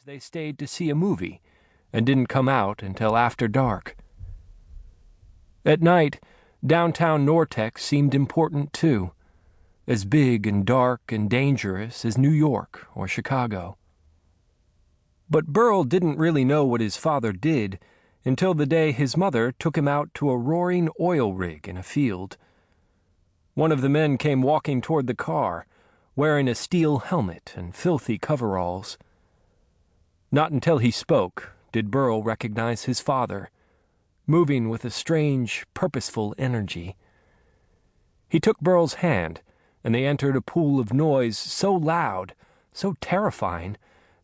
they stayed to see a movie and didn't come out until after dark. At night, downtown Nortex seemed important too, as big and dark and dangerous as New York or Chicago. But Burl didn't really know what his father did until the day his mother took him out to a roaring oil rig in a field. One of the men came walking toward the car, wearing a steel helmet and filthy coveralls. Not until he spoke did Burl recognize his father, moving with a strange, purposeful energy. He took Burl's hand, and they entered a pool of noise so loud, so terrifying,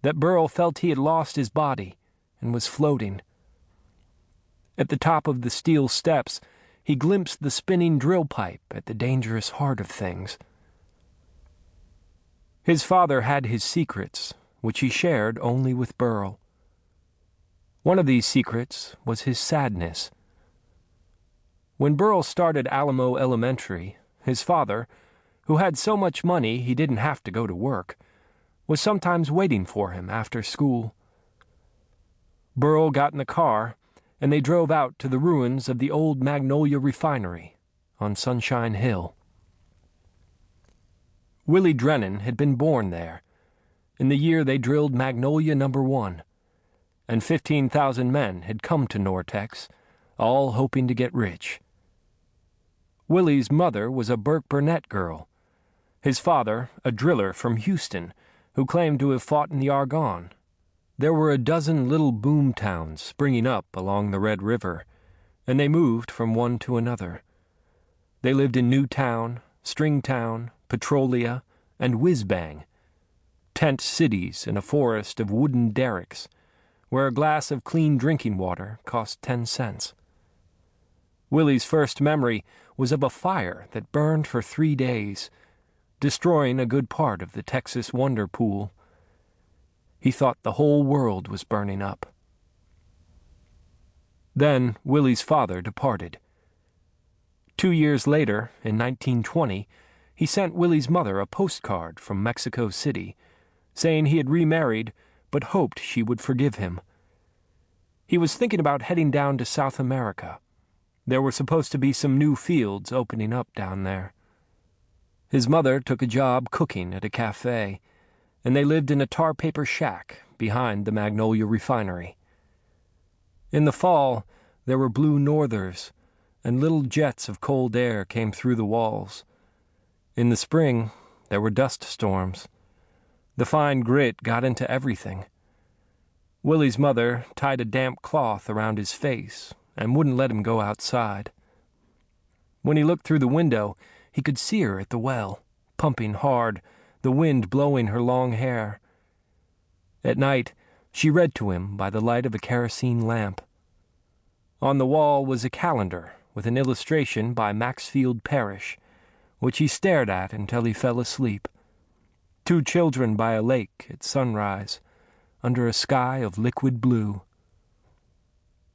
that Burl felt he had lost his body and was floating. At the top of the steel steps, he glimpsed the spinning drill pipe at the dangerous heart of things. His father had his secrets, which he shared only with Burl. One of these secrets was his sadness. When Burl started Alamo Elementary, his father, who had so much money he didn't have to go to work, was sometimes waiting for him after school. Burl got in the car, and they drove out to the ruins of the old Magnolia Refinery on Sunshine Hill. Willie Drennan had been born there, in the year they drilled Magnolia No. 1, and 15,000 men had come to Nortex, all hoping to get rich. Willie's mother was a Burke Burnett girl, his father a driller from Houston who claimed to have fought in the Argonne. There were a dozen little boom towns springing up along the Red River, and they moved from one to another. They lived in Newtown, Stringtown, Petrolia, and Whizbang, tent cities in a forest of wooden derricks, where a glass of clean drinking water cost 10 cents. Willie's first memory was of a fire that burned for 3 days, destroying a good part of the Texas Wonder Pool. He thought the whole world was burning up. Then Willie's father departed. 2 years later, in 1920, he sent Willie's mother a postcard from Mexico City, saying he had remarried but hoped she would forgive him. He was thinking about heading down to South America. There were supposed to be some new fields opening up down there. His mother took a job cooking at a cafe, and they lived in a tar paper shack behind the Magnolia Refinery. In the fall, there were blue northers, and little jets of cold air came through the walls. In the spring, there were dust storms. The fine grit got into everything. Willie's mother tied a damp cloth around his face and wouldn't let him go outside. When he looked through the window, he could see her at the well, pumping hard, the wind blowing her long hair. At night, she read to him by the light of a kerosene lamp. On the wall was a calendar with an illustration by Maxfield Parrish, which he stared at until he fell asleep. 2 children by a lake at sunrise, under a sky of liquid blue.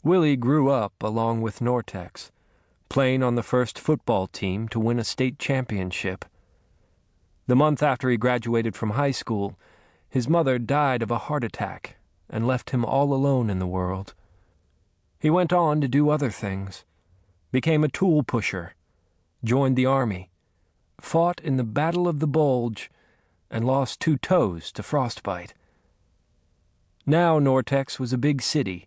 Willie grew up along with Nortex, playing on the first football team to win a state championship. The month after he graduated from high school, his mother died of a heart attack and left him all alone in the world. He went on to do other things, became a tool pusher, joined the army, fought in the Battle of the Bulge, and lost 2 toes to frostbite. Now Nortex was a big city,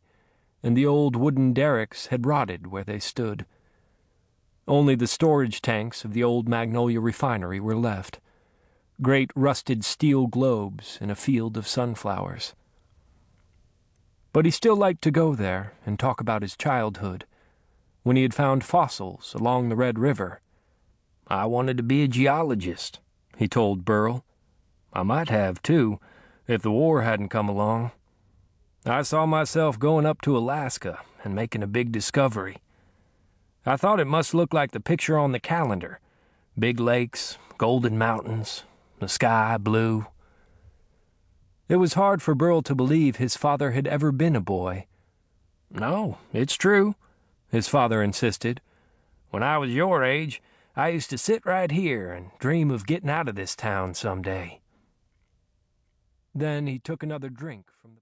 and the old wooden derricks had rotted where they stood. Only the storage tanks of the old Magnolia Refinery were left, great rusted steel globes in a field of sunflowers. But he still liked to go there and talk about his childhood, when he had found fossils along the Red River. "I wanted to be a geologist," he told Burl. "I might have, too, if the war hadn't come along. I saw myself going up to Alaska and making a big discovery. I thought it must look like the picture on the calendar. Big lakes, golden mountains, the sky blue." It was hard for Burl to believe his father had ever been a boy. "No, it's true," his father insisted. "When I was your age, I used to sit right here and dream of getting out of this town someday." Then he took another drink from the